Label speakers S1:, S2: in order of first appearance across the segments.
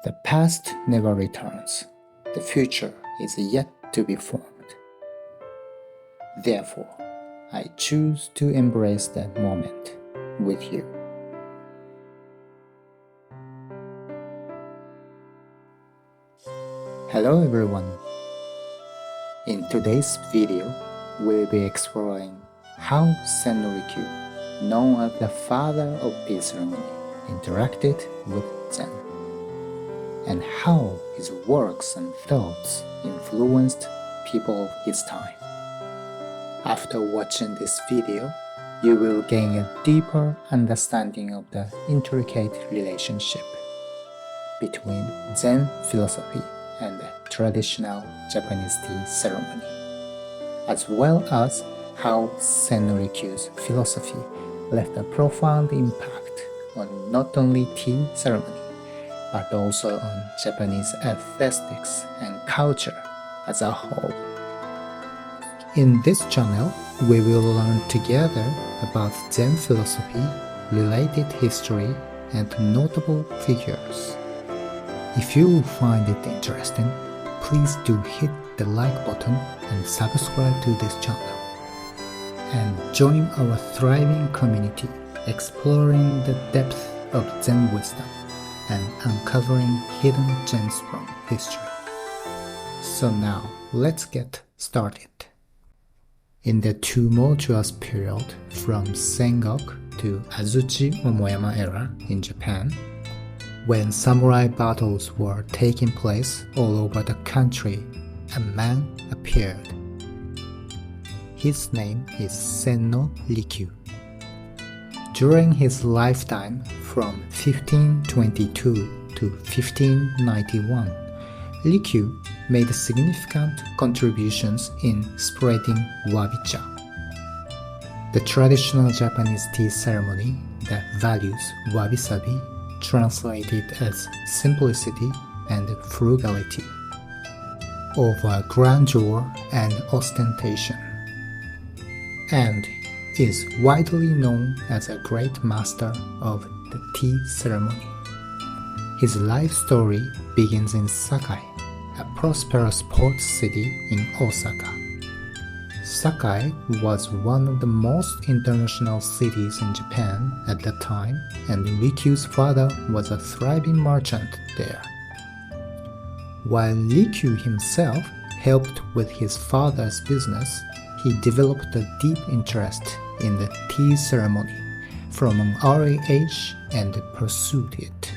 S1: The past never returns. The future is yet to be formed. Therefore, I choose to embrace the moment with you. Hello everyone. In today's video, we'll be exploring how Zen Rikyu, known as the father of peace ceremony, interacted with Zen, and how his works and thoughts influenced people of his time. After watching this video, you will gain a deeper understanding of the intricate relationship between Zen philosophy and the traditional Japanese tea ceremony, as well as how Zen Rikyu's philosophy left a profound impact on not only tea ceremony, but also on Japanese aesthetics and culture as a whole. In this channel, we will learn together about Zen philosophy, related history, and notable figures. If you find it interesting, please do hit the like button and subscribe to this channel. And join our thriving community exploring the depth of Zen wisdom and uncovering hidden gems from history. So now, let's get started. In the tumultuous period from Sengoku to Azuchi Momoyama era in Japan, when samurai battles were taking place all over the country, a man appeared. His name is Senno Rikyu. During his lifetime from 1522 to 1591, Rikyu made significant contributions in spreading wabi-cha, the traditional Japanese tea ceremony that values wabi-sabi, translated as simplicity and frugality, over grandeur and ostentation, and is widely known as a great master of the tea ceremony. His life story begins in Sakai, a prosperous port city in Osaka. Sakai was one of the most international cities in Japan at the time, and Rikyu's father was a thriving merchant there. While Rikyu himself helped with his father's business, he developed a deep interest in the tea ceremony from an early age and pursued it.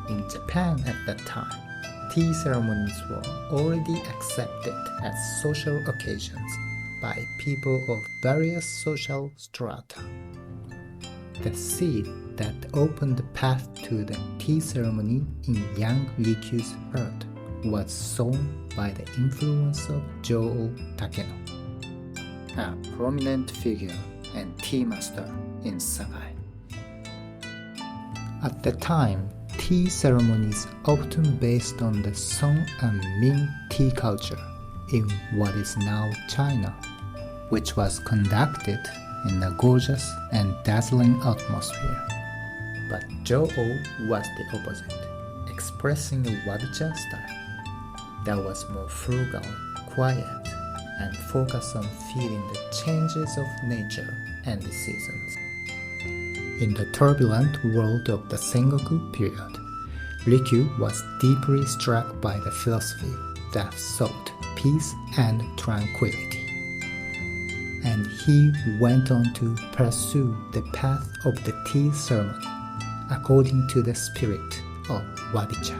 S1: In Japan at that time, tea ceremonies were already accepted as social occasions by people of various social strata. The seed that opened the path to the tea ceremony in young Rikyu's heart was sown by the influence of Jo Takeno, a prominent figure and tea master in Sakai. At the time, tea ceremonies often based on the Song and Ming tea culture in what is now China, which was conducted in a gorgeous and dazzling atmosphere. But Jo-o was the opposite, expressing a wabi-cha style that was more frugal, quiet, and focused on feeling the changes of nature and the seasons. In the turbulent world of the Sengoku period, Rikyu was deeply struck by the philosophy that sought peace and tranquility. And he went on to pursue the path of the tea ceremony according to the spirit of wabi-cha.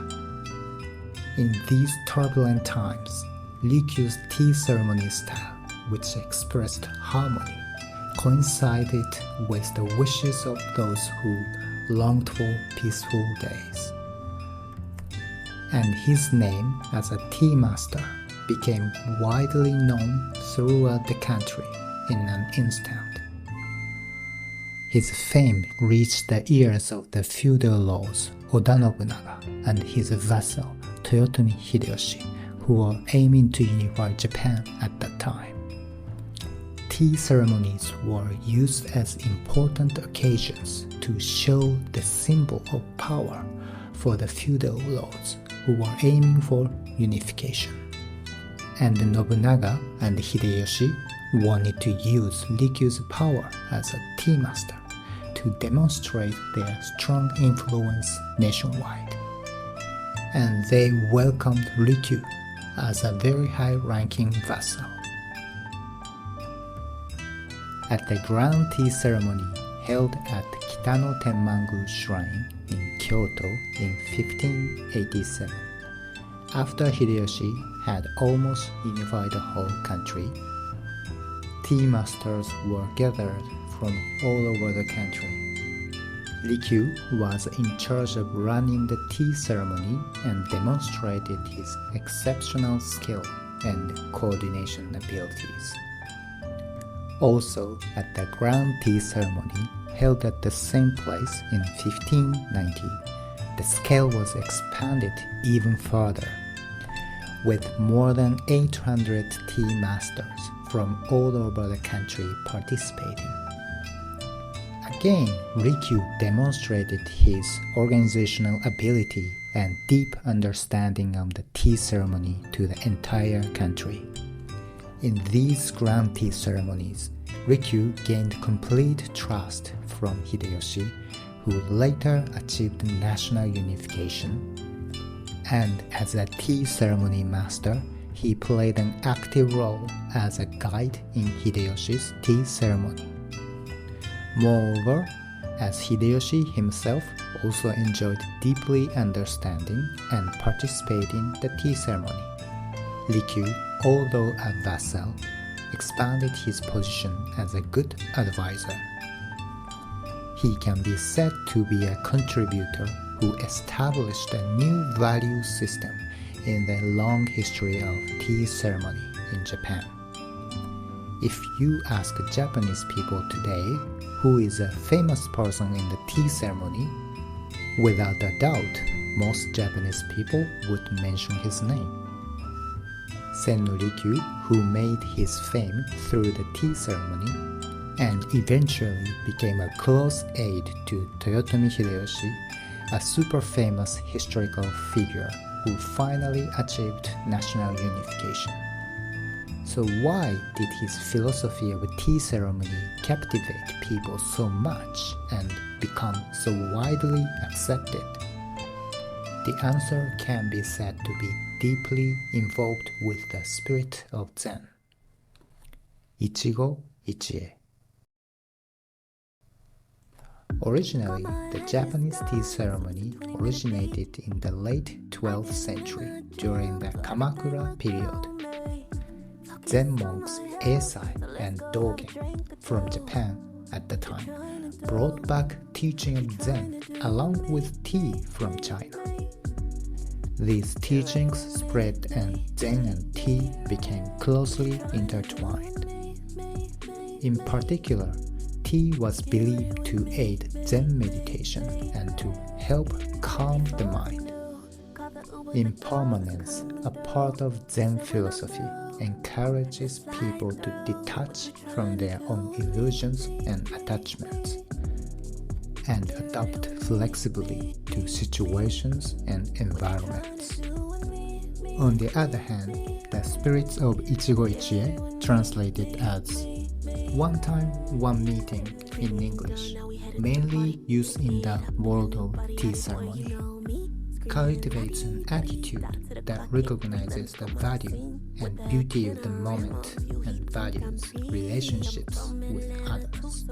S1: In these turbulent times, Rikyu's tea ceremony style, which expressed harmony, coincided with the wishes of those who longed for peaceful days. And his name as a tea master became widely known throughout the country in an instant. His fame reached the ears of the feudal lords Oda Nobunaga and his vassal Toyotomi Hideyoshi, who were aiming to unify Japan at that time. Tea ceremonies were used as important occasions to show the symbol of power for the feudal lords who were aiming for unification. And Nobunaga and Hideyoshi wanted to use Rikyu's power as a tea master to demonstrate their strong influence nationwide. And they welcomed Rikyu as a very high-ranking vassal. At the grand tea ceremony held at Kitano Tenmangu Shrine in Kyoto in 1587, after Hideyoshi had almost unified the whole country, tea masters were gathered from all over the country. Rikyu was in charge of running the tea ceremony and demonstrated his exceptional skill and coordination abilities. Also, at the grand tea ceremony held at the same place in 1590, the scale was expanded even further, with more than 800 tea masters from all over the country participating. Again, Rikyu demonstrated his organizational ability and deep understanding of the tea ceremony to the entire country. In these grand tea ceremonies, Rikyu gained complete trust from Hideyoshi, who later achieved national unification. And as a tea ceremony master, he played an active role as a guide in Hideyoshi's tea ceremony. Moreover, as Hideyoshi himself also enjoyed deeply understanding and participating in the tea ceremony, Rikyu, although a vassal, expanded his position as a good advisor. He can be said to be a contributor who established a new value system in the long history of tea ceremony in Japan. If you ask Japanese people today who is a famous person in the tea ceremony, without a doubt, most Japanese people would mention his name. Senno Rikyu, who made his fame through the tea ceremony and eventually became a close aide to Toyotomi Hideyoshi, a super famous historical figure who finally achieved national unification. So why did his philosophy of tea ceremony captivate people so much and become so widely accepted? The answer can be said to be deeply involved with the spirit of Zen. Ichi-go, Ichi-e. Originally, the Japanese tea ceremony originated in the late 12th century during the Kamakura period. Zen monks Eisai and Dogen from Japan at the time brought back teaching of Zen along with tea from China. These teachings spread and Zen and tea became closely intertwined. In particular, tea was believed to aid Zen meditation and to help calm the mind. Impermanence, a part of Zen philosophy, encourages people to detach from their own illusions and attachments and adapt flexibly to situations and environments. On the other hand, the spirits of Ichi-go, Ichi-e, translated as one time, one meeting in English, mainly used in the world of tea ceremony, cultivates an attitude that recognizes the value and beauty of the moment and values relationships with others.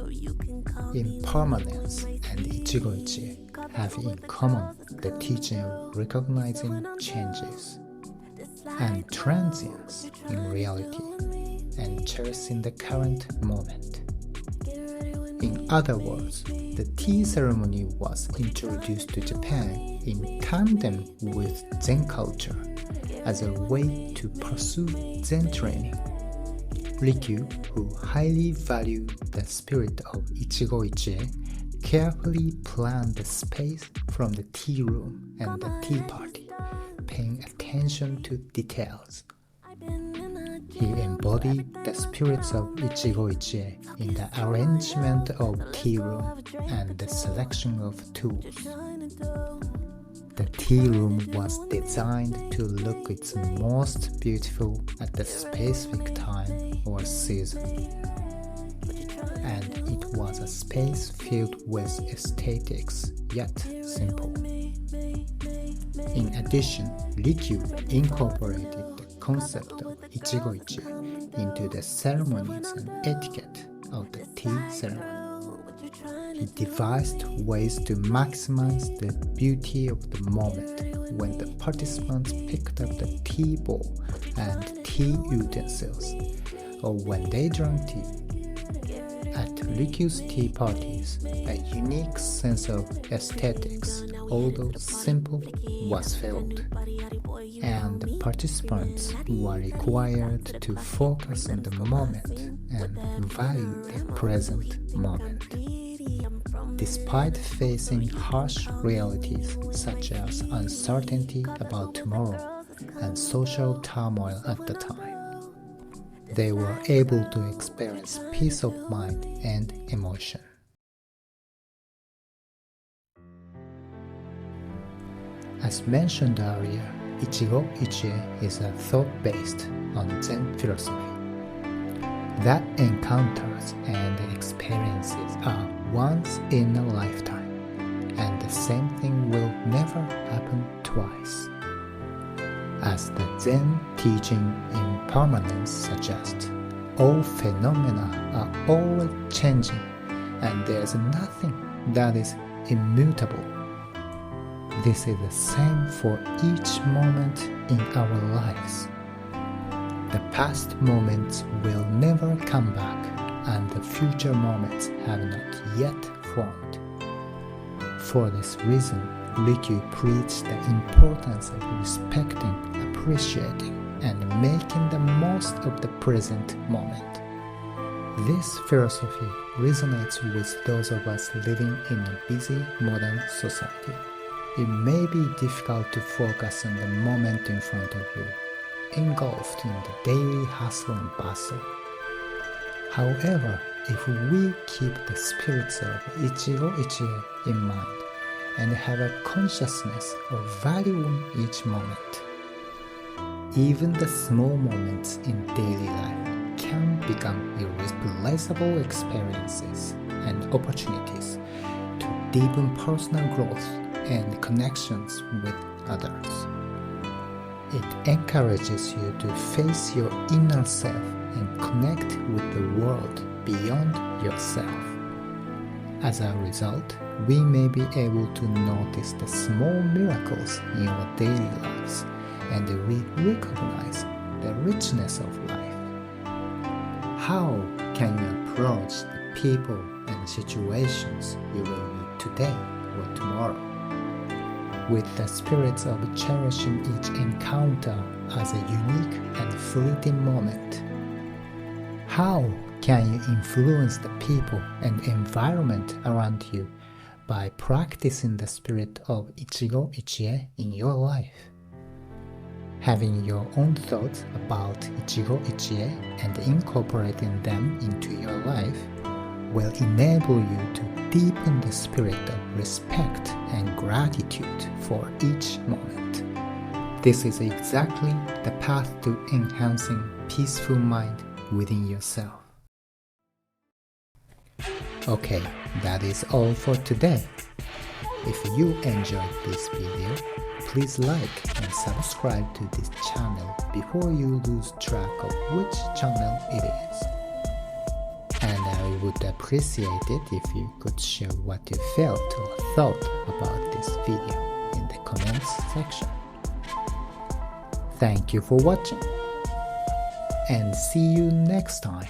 S1: Impermanence and Ichi-go, Ichi-e have in common the teaching of recognizing changes and transience in reality and cherishing the current moment. In other words, the tea ceremony was introduced to Japan in tandem with Zen culture as a way to pursue Zen training. Rikyu, who highly valued the spirit of Ichi-go, Ichi-e, carefully planned the space from the tea room and the tea party, paying attention to details. He embodied the spirits of Ichi-go, Ichi-e in the arrangement of tea room and the selection of tools. The tea room was designed to look its most beautiful at the specific time or season. And it was a space filled with aesthetics, yet simple. In addition, Rikyu incorporated the concept of Ichi-go into the ceremonies and etiquette of the tea ceremony. He devised ways to maximize the beauty of the moment when the participants picked up the tea bowl and tea utensils, or when they drank tea. At Rikyu's tea parties, a unique sense of aesthetics, although simple, was felt, and the participants were required to focus on the moment and value the present moment. Despite facing harsh realities such as uncertainty about tomorrow and social turmoil at the time, they were able to experience peace of mind and emotion. As mentioned earlier, Ichi-go Ichi-e is a thought based on Zen philosophy. That encounters and experiences are once in a lifetime, and the same thing will never happen twice. As the Zen teaching Impermanence suggests, all phenomena are always changing, and there's nothing that is immutable. This is the same for each moment in our lives. The past moments will never come back, and the future moments have not yet formed. For this reason, Rikyu preached the importance of respecting, appreciating, and making the most of the present moment. This philosophy resonates with those of us living in a busy modern society. It may be difficult to focus on the moment in front of you, engulfed in the daily hustle and bustle. However, if we keep the spirits of Ichi-go Ichi-e in mind and have a consciousness of valuing each moment, even the small moments in daily life can become irreplaceable experiences and opportunities to deepen personal growth and connections with others. It encourages you to face your inner self and connect with the world beyond yourself. As a result, we may be able to notice the small miracles in our daily lives and recognize the richness of life. How can you approach the people and situations you will meet today or tomorrow? With the spirits of cherishing each encounter as a unique and fleeting moment. How can you influence the people and environment around you by practicing the spirit of Ichi-go Ichi-e in your life? Having your own thoughts about Ichi-go Ichi-e and incorporating them into your life will enable you to deepen the spirit of respect and gratitude for each moment. This is exactly the path to enhancing peaceful mind within yourself. Okay, that is all for today. If you enjoyed this video, please like and subscribe to this channel before you lose track of which channel it is. And I would appreciate it if you could share what you felt or thought about this video in the comments section. Thank you for watching, and see you next time.